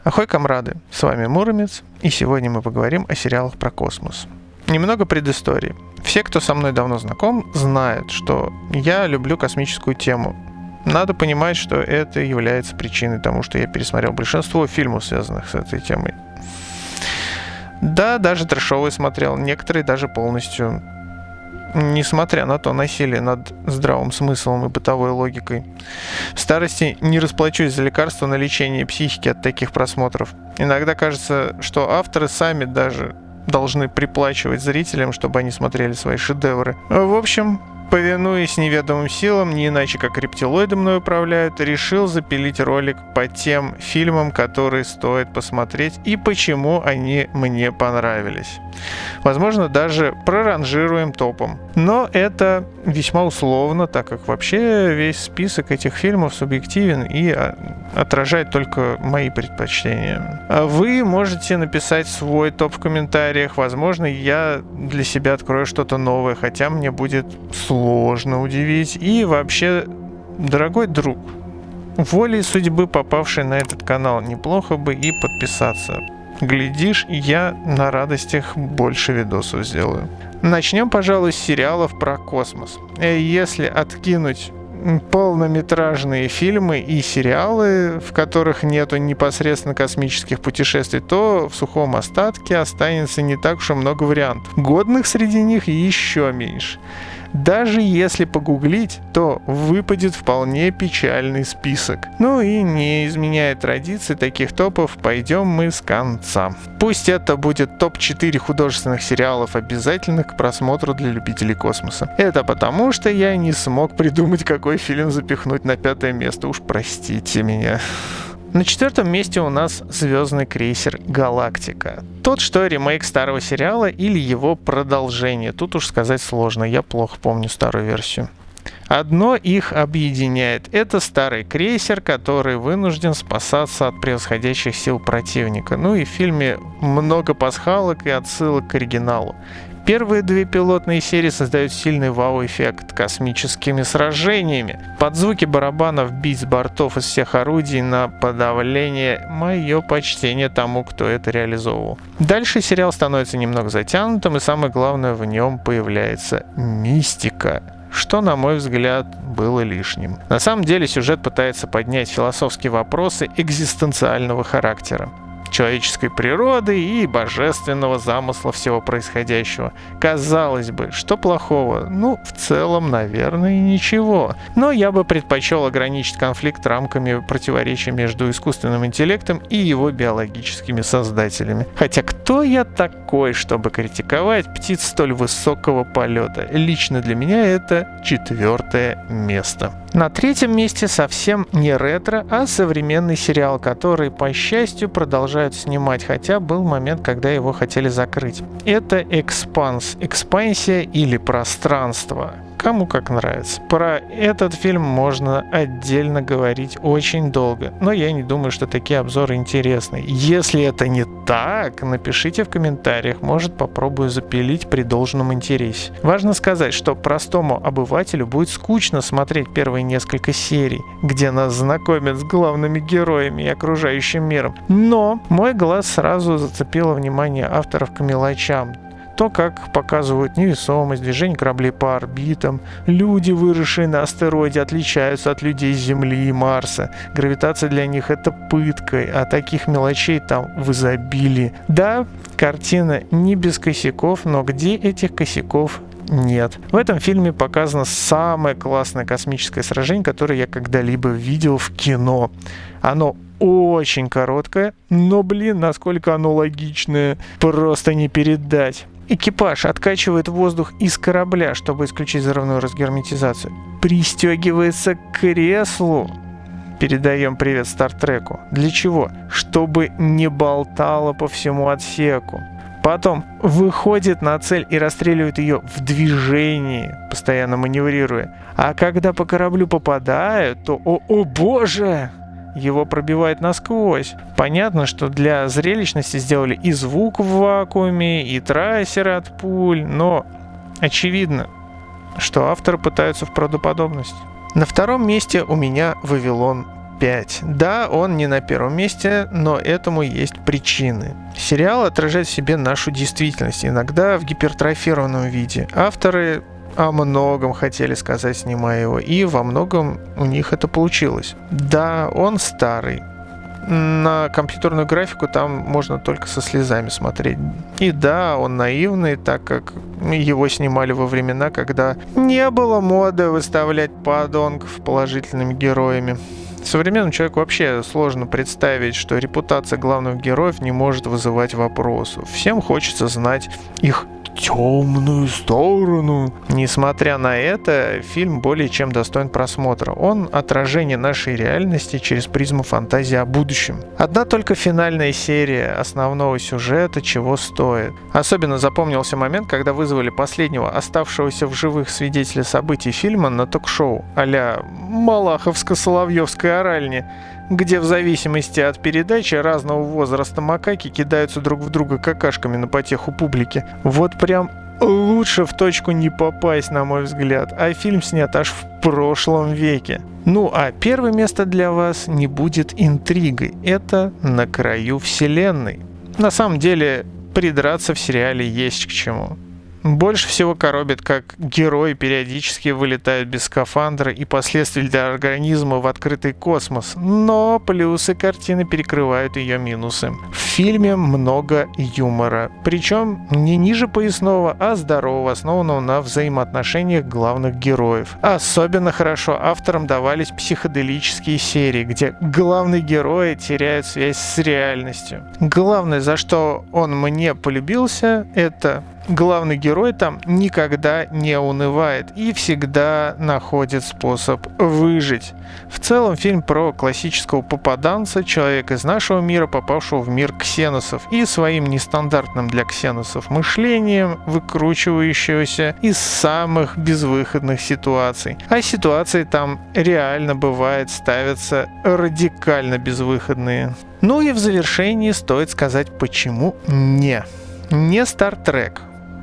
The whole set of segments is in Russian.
Ахой, комрады! С вами Муромец, и сегодня мы поговорим о сериалах про космос. Немного предыстории. Все, кто со мной давно знаком, знают, что я люблю космическую тему. Надо понимать, что это является причиной тому, что я пересмотрел большинство фильмов, связанных с этой темой. Да, даже трэшовые смотрел, некоторые даже полностью. Несмотря на то насилие над здравым смыслом и бытовой логикой. В старости не расплачусь за лекарства на лечение психики от таких просмотров. Иногда кажется, что авторы сами даже должны приплачивать зрителям, чтобы они смотрели свои шедевры. В общем, повинуясь неведомым силам, не иначе как рептилоиды мной управляют, решил запилить ролик по тем фильмам, которые стоит посмотреть и почему они мне понравились. Возможно, даже проранжируем топом. Но это весьма условно, так как вообще весь список этих фильмов субъективен и отражает только мои предпочтения. А вы можете написать свой топ в комментариях. Возможно, я для себя открою что-то новое, хотя мне будет сложно удивить. И вообще, дорогой друг, волей судьбы, попавший на этот канал, неплохо бы и подписаться. Глядишь, я на радостях больше видосов сделаю. Начнем, пожалуй, с сериалов про космос. Если откинуть полнометражные фильмы и сериалы, в которых нету непосредственно космических путешествий, то в сухом остатке останется не так уж и много вариантов. Годных среди них еще меньше. Даже если погуглить, то выпадет вполне печальный список. Ну и не изменяя традиции таких топов, пойдем мы с конца. Пусть это будет топ-4 художественных сериалов, обязательных к просмотру для любителей космоса. Это потому, что я не смог придумать, какой фильм запихнуть на 5-е место, уж простите меня. На 4-м месте у нас «Звездный крейсер Галактика». Тот, что ремейк старого сериала или его продолжение. Тут уж сказать сложно, я плохо помню старую версию. Одно их объединяет. Это старый крейсер, который вынужден спасаться от превосходящих сил противника. Ну и в фильме много пасхалок и отсылок к оригиналу. Первые 2 пилотные серии создают сильный вау-эффект космическими сражениями. Под звуки барабанов бить с бортов из всех орудий на подавление. Мое почтение тому, кто это реализовывал. Дальше сериал становится немного затянутым, и самое главное, в нем появляется мистика, что, на мой взгляд, было лишним. На самом деле сюжет пытается поднять философские вопросы экзистенциального характера, человеческой природы и божественного замысла всего происходящего. Казалось бы, что плохого? Ну, в целом, наверное, ничего. Но я бы предпочел ограничить конфликт рамками противоречия между искусственным интеллектом и его биологическими создателями. Хотя кто я такой, чтобы критиковать птиц столь высокого полета? Лично для меня это 4-е место. На 3-м месте совсем не ретро, а современный сериал, который, по счастью, продолжают снимать, хотя был момент, когда его хотели закрыть. Это «Экспанс», «Экспансия» или «Пространство». Кому как нравится. Про этот фильм можно отдельно говорить очень долго, но я не думаю, что такие обзоры интересны. Если это не так, напишите в комментариях, может, попробую запилить при должном интересе. Важно сказать, что простому обывателю будет скучно смотреть первые несколько серий, где нас знакомят с главными героями и окружающим миром. Но мой глаз сразу зацепило внимание авторов к мелочам. То, как показывают невесомость, движение кораблей по орбитам, люди, выросшие на астероиде, отличаются от людей с Земли и Марса. Гравитация для них — это пытка, а таких мелочей там в изобилии. Да, картина не без косяков, но где этих косяков нет. В этом фильме показано самое классное космическое сражение, которое я когда-либо видел в кино. Оно очень короткое, но, насколько оно логичное, просто не передать. Экипаж откачивает воздух из корабля, чтобы исключить взрывную разгерметизацию. Пристегивается к креслу. Передаем привет Стартреку. Для чего? Чтобы не болтало по всему отсеку. Потом выходит на цель и расстреливает ее в движении, постоянно маневрируя. А когда по кораблю попадают, то о боже! Его пробивает насквозь. Понятно, что для зрелищности сделали и звук в вакууме, и трассеры от пуль, но очевидно, что авторы пытаются в правдоподобность. На 2-м месте у меня «Вавилон 5. Да, он не на первом месте, но этому есть причины. Сериал отражает в себе нашу действительность, иногда в гипертрофированном виде. Авторы о многом хотели сказать, снимая его, и во многом у них это получилось. Да, он старый. На компьютерную графику там можно только со слезами смотреть. И да, он наивный, так как его снимали во времена, когда не было моды выставлять подонков положительными героями. Современному человеку вообще сложно представить, что репутация главных героев не может вызывать вопросов. Всем хочется знать их темную сторону. Несмотря на это, фильм более чем достоин просмотра. Он отражение нашей реальности через призму фантазии о будущем. Одна только финальная серия основного сюжета чего стоит. Особенно запомнился момент, когда вызвали последнего оставшегося в живых свидетеля событий фильма на ток-шоу а-ля Малаховско-Соловьевской оральни, где в зависимости от передачи разного возраста макаки кидаются друг в друга какашками на потеху публики. Вот прям лучше в точку не попасть, на мой взгляд, а фильм снят аж в прошлом веке. Ну а первое место для вас не будет интригой. Это «На краю вселенной». На самом деле, придраться в сериале есть к чему. Больше всего коробит, как герои периодически вылетают без скафандра и последствий для организма в открытый космос, но плюсы картины перекрывают ее минусы. В фильме много юмора, причем не ниже поясного, а здорового, основанного на взаимоотношениях главных героев. Особенно хорошо авторам давались психоделические серии, где главные герои теряют связь с реальностью. Главное, за что он мне полюбился, это главный герой там никогда не унывает и всегда находит способ выжить. В целом фильм про классического попаданца, человека из нашего мира, попавшего в мир ксеносов, и своим нестандартным для ксеносов мышлением, выкручивающегося из самых безвыходных ситуаций. А ситуации там реально бывает ставятся радикально безвыходные. Ну и в завершении стоит сказать, почему не Star Trek.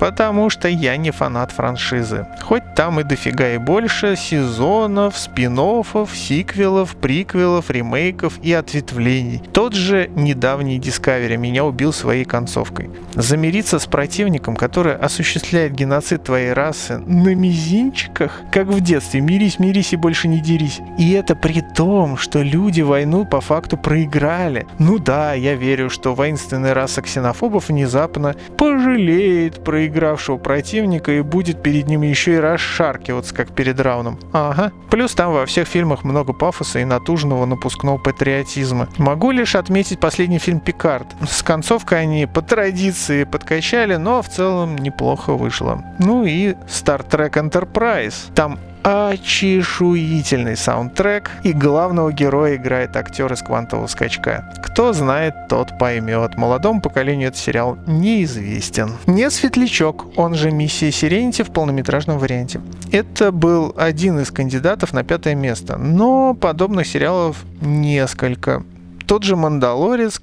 Потому что я не фанат франшизы. Хоть там и дофига и больше сезонов, спин-оффов, сиквелов, приквелов, ремейков и ответвлений. Тот же недавний Discovery меня убил своей концовкой. Замириться с противником, который осуществляет геноцид твоей расы на мизинчиках, как в детстве, мирись, мирись и больше не дерись. И это при том, что люди войну по факту проиграли. Ну да, я верю, что воинственная раса ксенофобов внезапно пожалеет проигравшего противника и будет перед ним еще и расшаркиваться, как перед раундом. Ага. Плюс там во всех фильмах много пафоса и натужного напускного патриотизма. Могу лишь отметить последний фильм «Пикард». С концовкой они по традиции подкачали, но в целом неплохо вышло. Ну и Star Trek Enterprise. Там очешуительный саундтрек, и главного героя играет актер из «Квантового скачка». Кто знает, тот поймет. Молодому поколению этот сериал неизвестен. Не Светлячок, он же «Миссия Сиренити» в полнометражном варианте. Это был один из кандидатов на 5 место, но подобных сериалов несколько. Тот же «Мандалорец»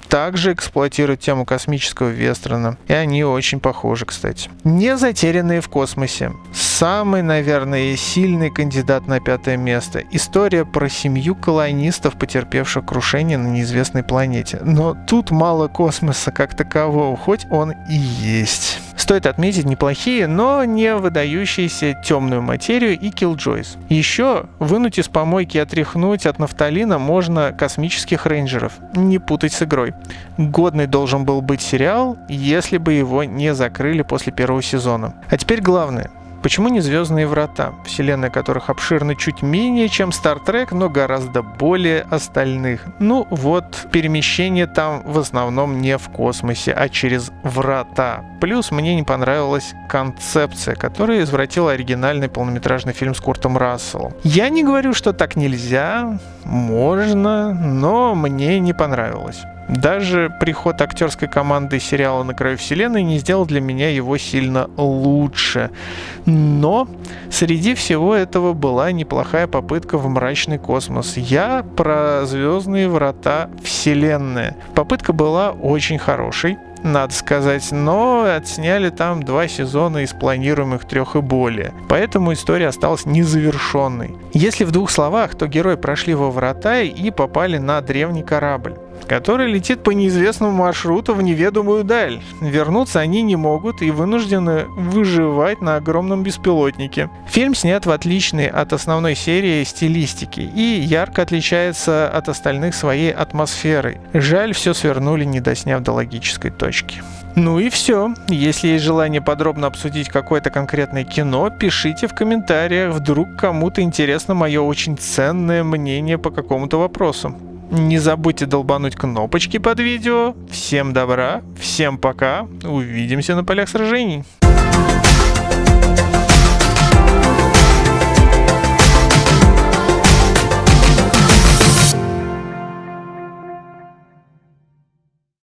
также эксплуатирует тему космического вестерна, и они очень похожи, кстати. «Не затерянные в космосе». Самый, наверное, сильный кандидат на 5 место. История про семью колонистов, потерпевших крушение на неизвестной планете. Но тут мало космоса как такового, хоть он и есть. Стоит отметить неплохие, но не выдающиеся «Темную материю» и «Киллджойс». Еще вынуть из помойки и отряхнуть от нафталина можно «Космических рейнджеров». Не путать с игрой. Годный должен был быть сериал, если бы его не закрыли после первого сезона. А теперь главное. Почему не «Звездные врата», вселенная которых обширна чуть менее, чем Star Trek, но гораздо более остальных? Ну вот, перемещение там в основном не в космосе, а через врата. Плюс мне не понравилась концепция, которая извратила оригинальный полнометражный фильм с Куртом Расселом. Я не говорю, что так нельзя, можно, но мне не понравилось. Даже приход актерской команды сериала «На краю вселенной» не сделал для меня его сильно лучше. Но среди всего этого была неплохая попытка в мрачный космос. Я про «Звездные врата» вселенная. Попытка была очень хорошей. надо сказать, но отсняли там 2 сезона из планируемых 3 и более. Поэтому история осталась незавершенной. Если в 2 словах, то герои прошли во врата и попали на древний корабль, который летит по неизвестному маршруту в неведомую даль. Вернуться они не могут и вынуждены выживать на огромном беспилотнике. Фильм снят в отличной от основной серии стилистике и ярко отличается от остальных своей атмосферой. Жаль, все свернули, не досняв до логической точки. Ну и все. Если есть желание подробно обсудить какое-то конкретное кино, пишите в комментариях, вдруг кому-то интересно мое очень ценное мнение по какому-то вопросу. Не забудьте долбануть кнопочки под видео. Всем добра, всем пока, увидимся на полях сражений.